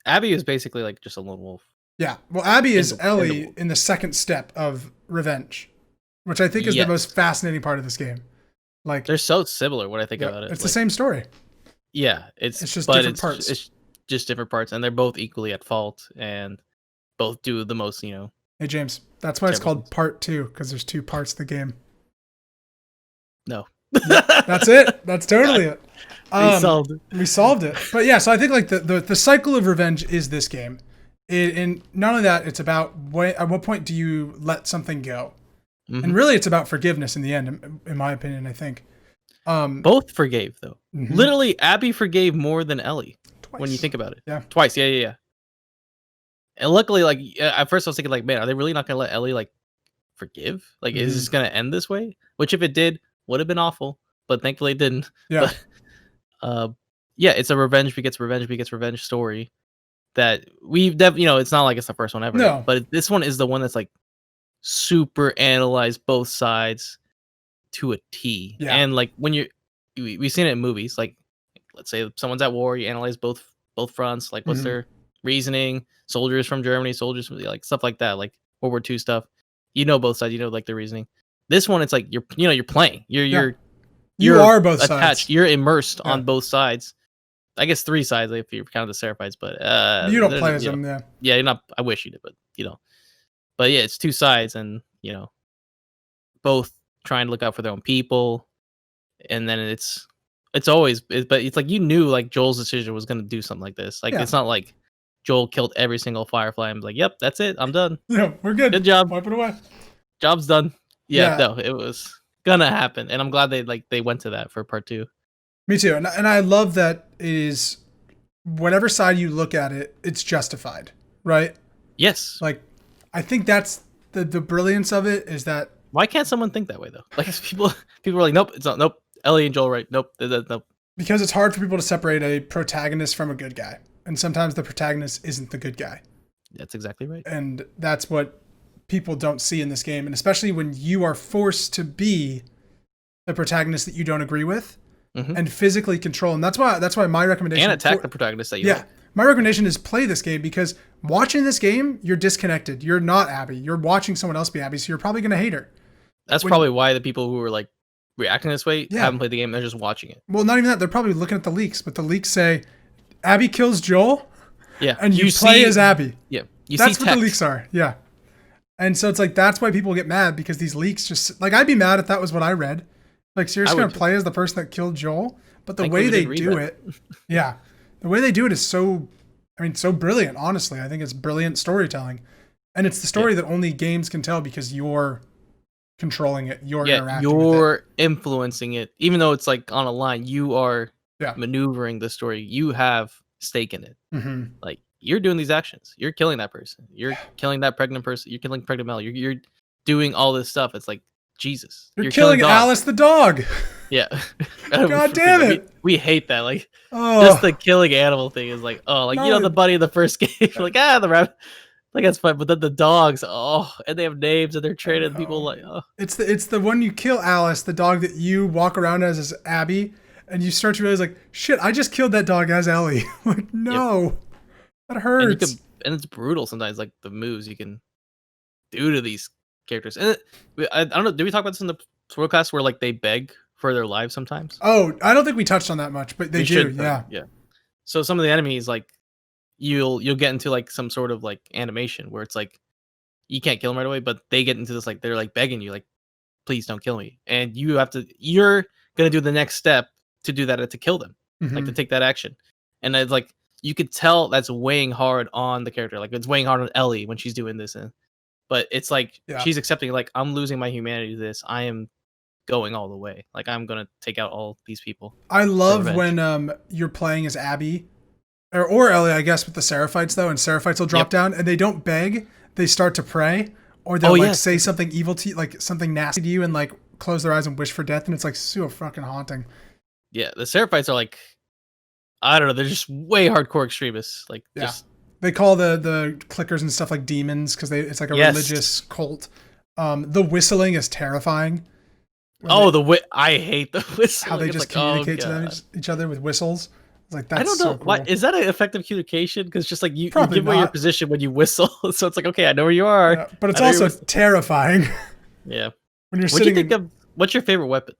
Abby is basically like just a lone wolf. Yeah. Well, Abby is Ellie in the second step of revenge, which I think is the most fascinating part of this game. Like they're so similar when I think about it. It's like, the same story. Yeah, it's just different parts. It's just different parts, and they're both equally at fault, and both do the most. Hey James, that's why it's called Part 2 because there's 2 parts of the game. No, that's it. That's totally it. We solved it. But yeah, so I think like the cycle of revenge is this game. And not only that, it's about at what point do you let something go, and really it's about forgiveness in the end, in my opinion. I think. Both forgave though. Literally, Abby forgave more than Ellie. Twice. When you think about it. Yeah. Twice. Yeah. And luckily, like at first I was thinking, like, man, are they really not gonna let Ellie like forgive? Like, is this gonna end this way? Which if it did, would have been awful. But thankfully it didn't. Yeah. But, yeah, it's a revenge begets revenge story that we've it's not like it's the first one ever. No. But this one is the one that's like super analyze both sides to a T. Yeah. And like when we've seen it in movies, like let's say someone's at war, you analyze both fronts, like what's their reasoning, soldiers from Germany, soldiers from like stuff like that, like World War II stuff. You know both sides, you know like their reasoning. This one, it's like you're playing. You are both attached. sides. You're immersed on both sides. I guess 3 sides if you count the Seraphites, but you don't play as them, yeah. You're not. I wish you did, but you know. But yeah, it's 2 sides, and both trying to look out for their own people, and then it's always, but it's like you knew like Joel's decision was going to do something like this. Like it's not like Joel killed every single Firefly and was like, "Yep, that's it, I'm done. Yeah, we're good. Good job. Wipe it away. Job's done." Yeah, no, it was gonna happen, and I'm glad they went to that for part 2. Me too, and I love that it is whatever side you look at it, it's justified, right? Yes. Like, I think that's the brilliance of it is that. Why can't someone think that way though? Like people are like, nope, it's not. Nope, Ellie and Joel, right? Nope, nope. Because it's hard for people to separate a protagonist from a good guy, and sometimes the protagonist isn't the good guy. That's exactly right. And that's what people don't see in this game, and especially when you are forced to be the protagonist that you don't agree with, and physically control. And that's why my recommendation and attack the protagonist that you like. My recommendation is play this game, because watching this game, you're disconnected. You're not Abby. You're watching someone else be Abby, so you're probably going to hate her. That's probably why the people who are like reacting this way haven't played the game. They're just watching it. Well, not even that. They're probably looking at the leaks, but the leaks say Abby kills Joel. Yeah. And you play as Abby. Yeah. That's what the leaks are. Yeah. And so it's like, that's why people get mad, because these leaks just, like, I'd be mad if that was what I read. Like, so you're just going to play as the person that killed Joel? But the way they do it, the way they do it is so brilliant, honestly. I think it's brilliant storytelling. And it's the story that only games can tell, because you're controlling it. You're interacting with it. You're influencing it. Even though it's like on a line, you are maneuvering the story. You have stake in it. Like, you're doing these actions. You're killing that person. You're killing that pregnant person. You're killing pregnant Mel. You're doing all this stuff. It's like, Jesus. You're killing Alice the dog. Yeah. God damn it. We hate that. Like, just the killing animal thing is like, the buddy in the first game. Like, the rabbit. Like, that's fine. But then the dogs, and they have names and they're trained. People like, It's the one you kill Alice, the dog that you walk around as Abby, and you start to realize, like, shit, I just killed that dog as Ellie. Like, no. That hurts. And it's brutal sometimes, like the moves you can do to these characters. And I don't know, did we talk about this in the podcast where like they beg for their lives sometimes? Oh, I don't think we touched on that much, but they do. Yeah. So some of the enemies, like you'll get into like some sort of like animation where it's like you can't kill them right away, but they get into this, like they're like begging you, like, please don't kill me. And you're gonna do the next step to do that, to kill them, like to take that action. And it's like you could tell that's weighing hard on the character. Like it's weighing hard on Ellie when she's doing this. But it's like she's accepting, like, I'm losing my humanity to this. I am going all the way. Like, I'm going to take out all these people. I love when you're playing as Abby or Ellie, I guess, with the Seraphites, though. And Seraphites will drop down and they don't beg. They start to pray, or they'll say something evil to you, like something nasty to you, and like close their eyes and wish for death. And it's like so fucking haunting. Yeah, the Seraphites are like, I don't know, they're just way hardcore extremists. Like, just they call the clickers and stuff like demons, because it's like a religious cult. The whistling is terrifying. I hate the whistling. How they just communicate to each other with whistles. It's like, that's I don't know. So cool. Is that an effective communication? Because just like you give away your position when you whistle, so it's like, okay, I know where you are. Yeah, but it's also terrifying. Yeah. When you're sitting. What do you think of? What's your favorite weapon?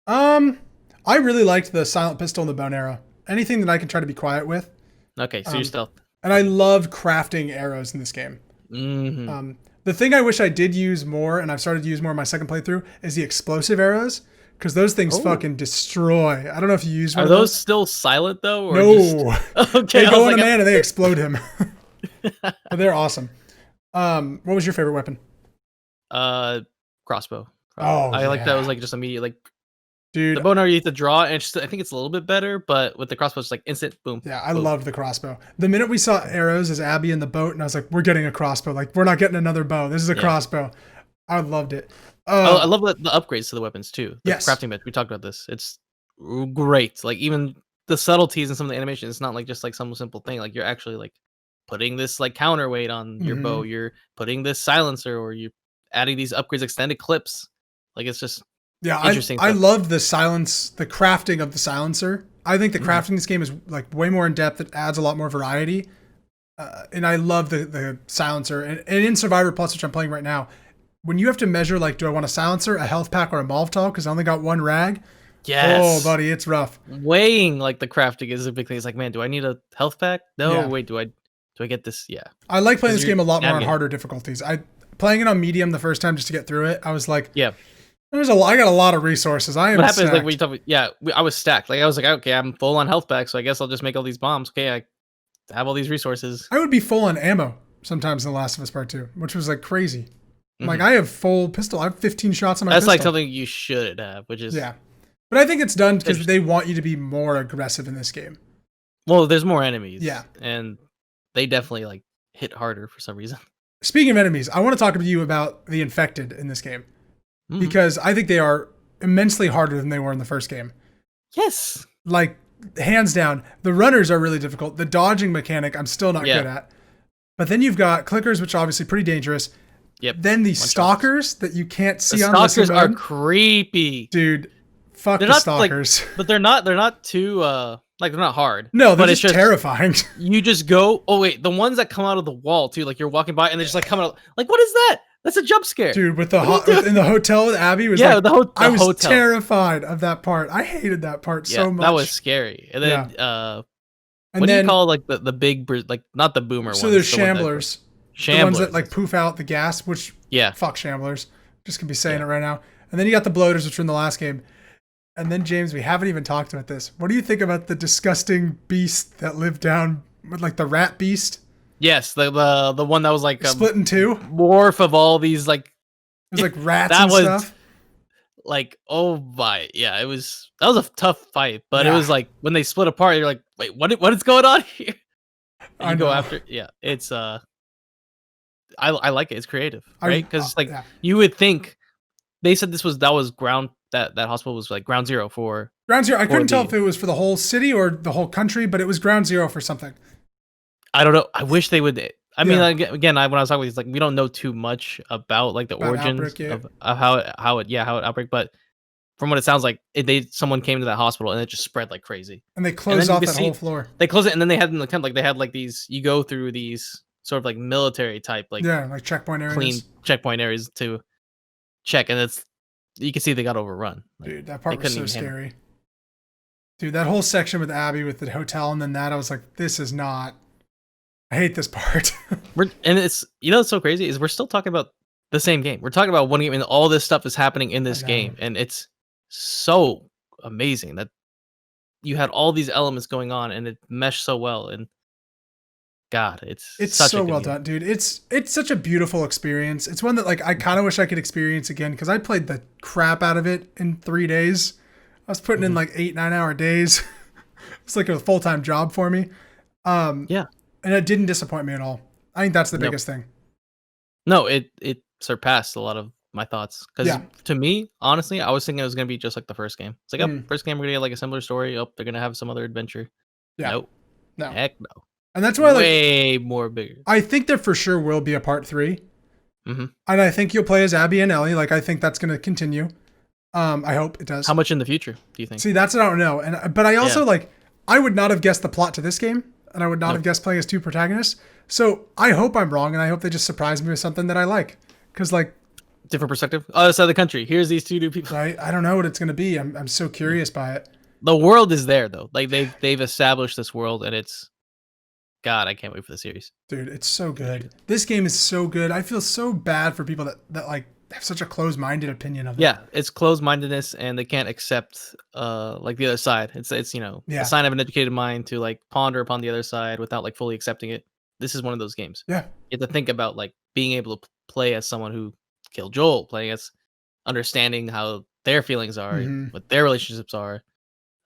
I really liked the silent pistol and the bow and arrow. Anything that I can try to be quiet with. Okay, so you're stealth. And I loved crafting arrows in this game. The thing I wish I did use more, and I've started to use more in my second playthrough, is the explosive arrows, because those things fucking destroy. I don't know if you use one. Are those still silent though? Or no. Okay. They go on a man and they explode him. But they're awesome. What was your favorite weapon? Crossbow. I like that. Was like just immediate, like. Dude, the bow and arrow you have to draw, and I think it's a little bit better, but with the crossbow, it's like instant boom. Yeah, I loved the crossbow. The minute we saw arrows as Abby in the boat, and I was like, we're getting a crossbow. Like, we're not getting another bow. This is a crossbow. I loved it. I love the upgrades to the weapons too. The yes. crafting bit. We talked about this. It's great. Like, even the subtleties in some of the animation, it's not like just like some simple thing. Like, you're actually like putting this like counterweight on your bow. You're putting this silencer, or you adding these upgrades, extended clips. Like it's just interesting. I love the crafting of the silencer. I think the crafting in this game is like way more in depth. It adds a lot more variety. And I love the silencer. And in Survivor Plus, which I'm playing right now, when you have to measure, like, do I want a silencer, a health pack, or a Molotov? Because I only got one rag. Yes. Oh, buddy, it's rough. Weighing like the crafting is a big thing. It's like, man, do I need a health pack? No, Yeah. wait, do I get this? Yeah. I like playing this game a lot more on harder difficulties. Playing it on medium the first time just to get through it. I was like, yeah, I got a lot of resources. What happens stacked. Like when you talk, I was stacked. Like I was like, okay, I'm full on health pack, so I guess I'll just make all these bombs. Okay, I have all these resources. I would be full on ammo sometimes in The Last of Us Part 2, which was like crazy. Like I have full pistol. I have 15 shots on my pistol. That's like something you should have, which is But I think it's done because they want you to be more aggressive in this game. Well, there's more enemies. Yeah. And they definitely like hit harder for some reason. Speaking of enemies, I want to talk to you about the infected in this game. Because I think they are immensely harder than they were in the first game. Yes. Like, hands down. The runners are really difficult. The dodging mechanic, I'm still not good at. But then you've got clickers, which are obviously pretty dangerous. Yep. Then these stalkers that you can't see on the stalkers are creepy. Dude, fuck the stalkers. Like, but they're not too like they're not hard. No, they're just terrifying. You just go, oh wait, the ones that come out of the wall too, like you're walking by and they're just like coming out, like what is that? That's a jump scare. Dude, with in the hotel with Abby was I was terrified of that part. I hated that part so much. That was scary. And then what do you call like the big, like not the boomer ones? So there's shamblers. The ones that like poof out the gas, which fuck shamblers. Just gonna be saying it right now. And then you got the bloaters, which were in the last game. And then James, we haven't even talked about this. What do you think about the disgusting beast that lived down with like the rat beast? Yes, the one that was like split in two, morph of all these like it was like rats and stuff. Like that was a tough fight, but it was like when they split apart, you're like, wait, what is going on here? And you go after it's I like it. It's creative, right? Because you would think they said that was ground that hospital was like ground zero for ground zero. I couldn't tell if it was for the whole city or the whole country, but it was ground zero for something. I don't know. I wish they would. I mean, again, when I was talking with you, like we don't know too much about like the origins of how it outbreak, but from what it sounds like, someone came to that hospital and it just spread like crazy. And they closed off that whole floor. They closed it, and then they had in the tent, like they had like these. You go through these sort of like military type, like like checkpoint areas, clean checkpoint areas to check, and you can see they got overrun. Like, dude, that part was so scary. Dude, that whole section with Abby with the hotel and then that, I was like, this is not. I hate this part. And it's it's so crazy is we're still talking about the same game. We're talking about one game, and all this stuff is happening in this game, and it's so amazing that you had all these elements going on, and it meshed so well. And God, it's such so well done, dude. It's such a beautiful experience. It's one that like I kind of wish I could experience again because I played the crap out of it in 3 days. I was putting in like 8-9 hour days. It's like a full-time job for me. And it didn't disappoint me at all. I think that's the biggest thing. No, it surpassed a lot of my thoughts. Because to me, honestly, I was thinking it was going to be just like the first game. It's like, first game, we're going to get like a similar story. Oh, they're going to have some other adventure. Yeah. Nope. No. Heck no. And that's why way more bigger. I think there for sure will be a part 3. And I think you'll play as Abby and Ellie. Like, I think that's going to continue. I hope it does. How much in the future do you think? See, that's what I don't know. But I also I would not have guessed the plot to this game. And I would not have guessed playing as 2 protagonists. So I hope I'm wrong, and I hope they just surprise me with something that I like. Because like different perspective, other side of the country. Here's these 2 new people. I don't know what it's going to be. I'm so curious by it. The world is there though. Like they've established this world, and it's God. I can't wait for the series. Dude, it's so good. This game is so good. I feel so bad for people that like have such a closed-minded opinion of it. Yeah, it's closed-mindedness, and they can't accept like the other side. It's a sign of an educated mind to like ponder upon the other side without like fully accepting it. This is one of those games. Yeah, you have to think about like being able to play as someone who killed Joel, playing as understanding how their feelings are, what their relationships are,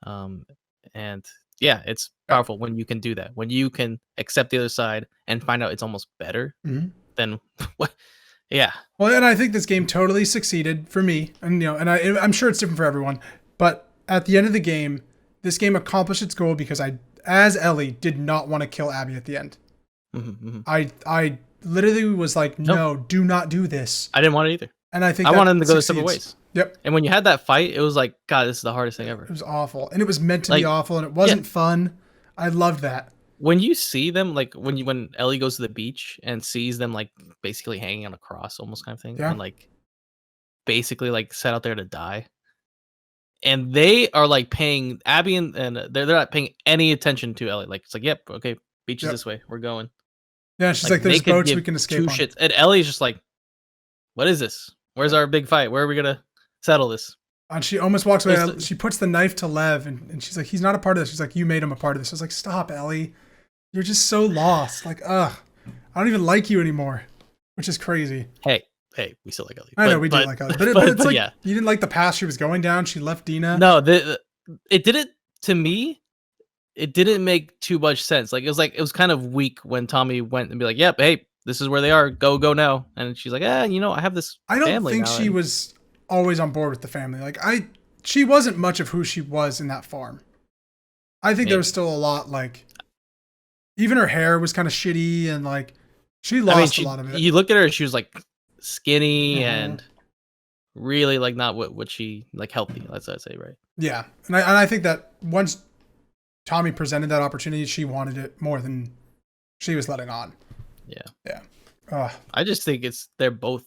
and it's powerful when you can do that. When you can accept the other side and find out it's almost better than what. Yeah. Well, and I think this game totally succeeded for me, and I'm sure it's different for everyone. But at the end of the game, this game accomplished its goal because I, as Ellie, did not want to kill Abby at the end. I literally was like, No, no, do not do this. I didn't want it either. And I think I that wanted them to go their succeeds. separate ways. Yep. And when you had that fight, it was like, God, this is the hardest thing ever. It was awful. And it was meant to Like, be awful, and it wasn't fun. I loved that. When you see them, like when Ellie goes to the beach and sees them like basically hanging on a cross, almost kind of thing, Yeah. and like basically like set out there to die, and they are like paying Abby and they're not paying any attention to Ellie. Like it's like, yep, okay, beach is Yep. this way, we're going. Yeah, she's like, they there's could boats give we can escape on. shits, and Ellie's just like, what is this? Where's our big fight? Where are we gonna settle this? And she almost walks away. It's- She puts the knife to Lev, and she's like, he's not a part of this. She's like, you made him a part of this. I was like, stop, Ellie. You're just so lost. Like, ugh. I don't even like you anymore, which is crazy. Hey, we still like Ellie. I know we do like Ellie. But it's like, yeah. You didn't like the path she was going down. She left Dina. No, it didn't, to me, it didn't make too much sense. Like, it was kind of weak when Tommy went and be like, yep, hey, this is where they are. Go now. And she's like, I have this I don't family think now, she was always on board with the family. Like, she wasn't much of who she was in that farm. I think there was still a lot, like, even her hair was kind of shitty, and like, she lost a lot of it. You look at her and she was like skinny and really like not what she like healthy. Let's say, right? Yeah, and I think that once Tommy presented that opportunity, she wanted it more than she was letting on. Yeah. I just think they're both,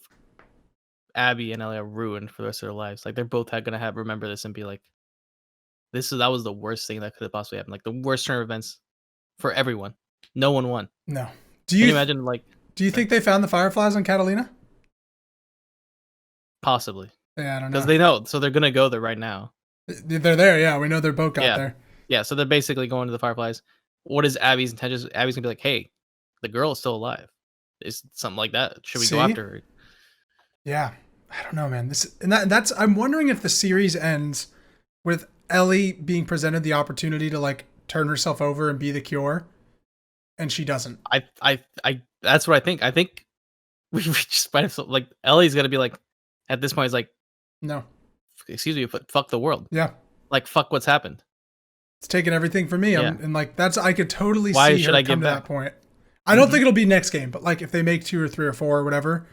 Abby and Ellie, are ruined for the rest of their lives. Like they're both gonna remember this and be like, that was the worst thing that could have possibly happened. Like the worst turn of events for everyone. No one won. No. Can you imagine? Like, do you think they found the fireflies on Catalina? Possibly. Yeah, I don't know. Because they know, so they're gonna go there right now. They're there. Yeah, we know their boat got there. Yeah, so they're basically going to the fireflies. What is Abby's intention? Abby's gonna be like, hey, the girl is still alive. Is something like that? Should we go after her? Yeah, I don't know, man. That's. I'm wondering if the series ends with Ellie being presented the opportunity to like turn herself over and be the cure, and she doesn't. I that's what I think. I think we just might have, like, Ellie's gonna be like, at this point, it's like, no, excuse me, fuck the world. Yeah, like fuck what's happened. It's taken everything from me. And like I could totally Why see should her I come give to back? that point. I don't think it'll be next game, but like if they make 2 or 3 or 4 or whatever,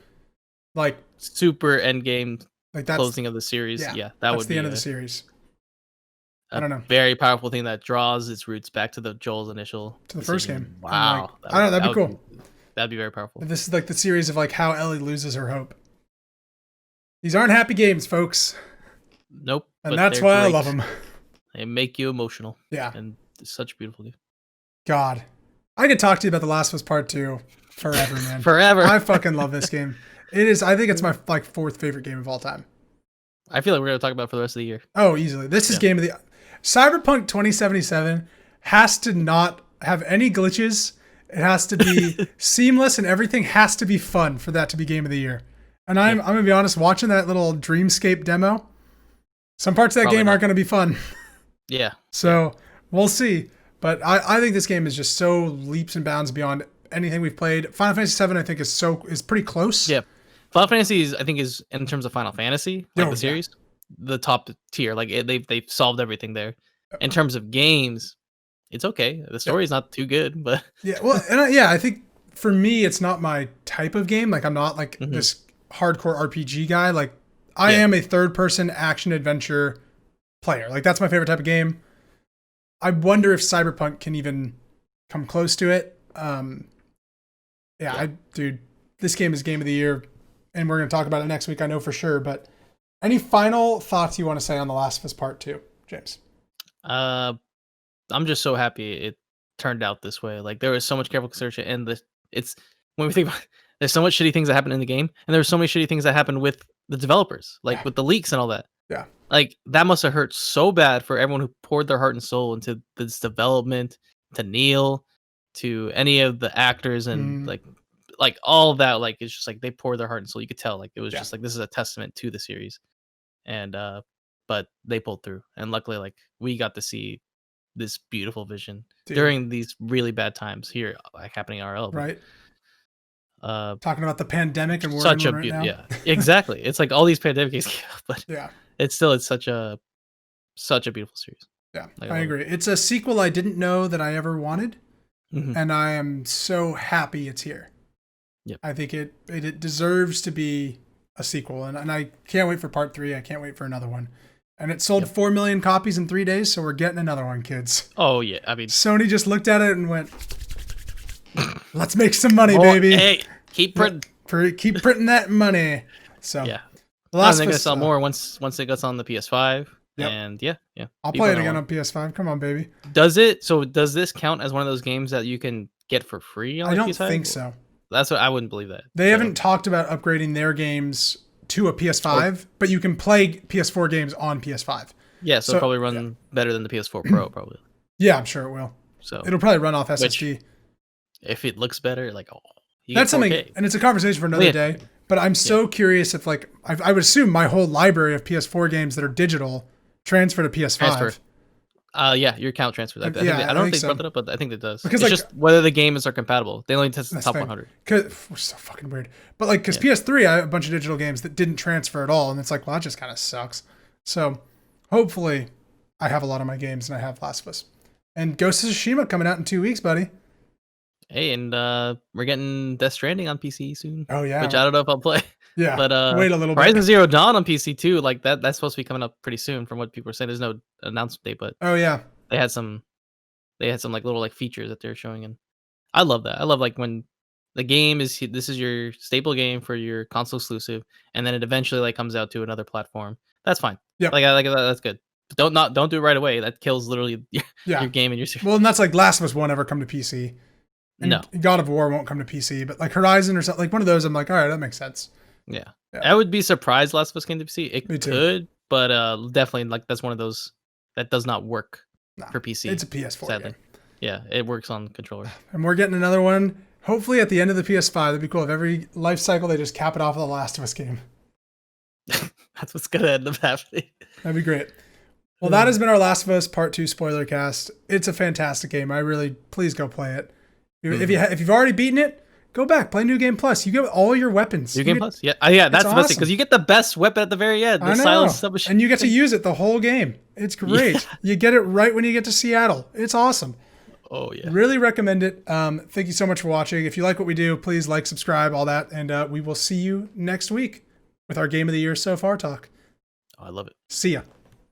like super end game, like that's closing of the series. Yeah, that would be the end of the series. I don't know. Very powerful thing that draws its roots back to Joel's initial to the first game. Wow, like, I don't know. That'd be cool. That'd be very powerful. This is like the series of like how Ellie loses her hope. These aren't happy games, folks. Nope. And that's why I love them. They make you emotional. Yeah. And it's such a beautiful game. God, I could talk to you about The Last of Us Part 2 forever, man. Forever. I fucking love this game. It is. I think it's my like 4th favorite game of all time. I feel like we're gonna talk about it for the rest of the year. Oh, easily. This is game of the Cyberpunk 2077 has to not have any glitches. It has to be seamless, and everything has to be fun for that to be game of the year. And I'm gonna be honest, watching that little Dreamscape demo, some parts of that game aren't gonna be fun. Yeah. So we'll see. But I think this game is just so leaps and bounds beyond anything we've played. Final Fantasy VII, I think, is pretty close. Yeah. Final Fantasy I think is in terms of Final Fantasy, like the series, the top tier. Like they've solved everything there. In terms of games, it's okay. The story is not too good, but well, and I think for me, it's not my type of game. Like I'm not like this hardcore RPG guy. Like I am a third-person action adventure player. Like that's my favorite type of game. I wonder if Cyberpunk can even come close to it. Dude, this game is game of the year, and we're going to talk about it next week, I know for sure. But any final thoughts you want to say on The Last of Us Part 2, James? I'm just so happy it turned out this way. Like there was so much careful consideration, and it's when we think about it, there's so much shitty things that happen in the game, and there's so many shitty things that happen with the developers, like with the leaks and all that. Yeah. Like that must have hurt so bad for everyone who poured their heart and soul into this development, to Neil, to any of the actors, and like all of that. Like it's just like they poured their heart and soul. You could tell like it was just like this is a testament to the series. And but they pulled through, and luckily like we got to see this beautiful vision during these really bad times here, like happening in RL. Right. Talking about the pandemic and such a right now. Yeah, exactly. It's like all these pandemics, but it's such a beautiful series. Yeah, like, I agree. It's a sequel I didn't know that I ever wanted, and I am so happy it's here. Yep. I think it deserves to be a sequel, and I can't wait for part 3. I can't wait for another one. And it sold 4 million copies in 3 days, so we're getting another one, kids. Oh yeah, I mean, Sony just looked at it and went, "Let's make some money, baby. Hey, keep printing, keep printing that money." So yeah. The Last they're of gonna Us, sell more once it gets on the PS5. Yep. And yeah. I'll play it again on PS5. Come on, baby. Does this count as one of those games that you can get for free on I the don't PS5? think so. That's what I wouldn't believe that. They haven't talked about upgrading their games to a PS5, but you can play PS4 games on PS5. Yeah, so it'll probably run better than the PS4 Pro, probably. Yeah, I'm sure it will. So it'll probably run off SSD. If it looks better, like that's something, and it's a conversation for another day. But I'm so curious if, like, I would assume my whole library of PS4 games that are digital transfer to PS5. Transfer. Yeah, your account transfers. I don't know if they brought that up, but I think it does. Because it's just whether the games are compatible. They only test the top 100. We're so fucking weird. But like, because PS3, I have a bunch of digital games that didn't transfer at all, and it's like, well, that just kind of sucks. So hopefully, I have a lot of my games, and I have Last of Us and Ghost of Tsushima coming out in 2 weeks, buddy. Hey, and we're getting Death Stranding on PC soon. Oh yeah, which I don't know if I'll play. Yeah, but wait a little bit. Horizon Zero Dawn on PC too. Like that's supposed to be coming up pretty soon, from what people are saying. There's no announcement date, but oh yeah, they had some like little like features that they're showing, and I love that. I love like when the game is your staple game for your console exclusive, and then it eventually like comes out to another platform. That's fine. Yeah, like I like that. That's good. But don't do it right away. That kills literally your game and your series. Well, and that's like Last of Us won't ever come to PC. And no, God of War won't come to PC, but like Horizon or something, like one of those, I'm like, all right, that makes sense. Yeah. I would be surprised Last of Us came to PC. It could, but definitely like that's one of those that does not work for PC. It's a PS4 sadly. game. Yeah, it works on controller. And we're getting another one, hopefully at the end of the PS5. That'd be cool. If every life cycle they just cap it off with the Last of Us game. That's what's gonna end up happening. That'd be great. Well, that has been our Last of Us Part 2 spoiler cast. It's a fantastic game. Please go play it. If you've already beaten it, go back, play New Game Plus. You get all your weapons. New Game Plus? Yeah. That's the best thing, because you get the best weapon at the very end. The silent submachine. And you get to use it the whole game. It's great. Yeah. You get it right when you get to Seattle. It's awesome. Oh, yeah. Really recommend it. Thank you so much for watching. If you like what we do, please like, subscribe, all that. And we will see you next week with our Game of the Year So Far talk. Oh, I love it. See ya.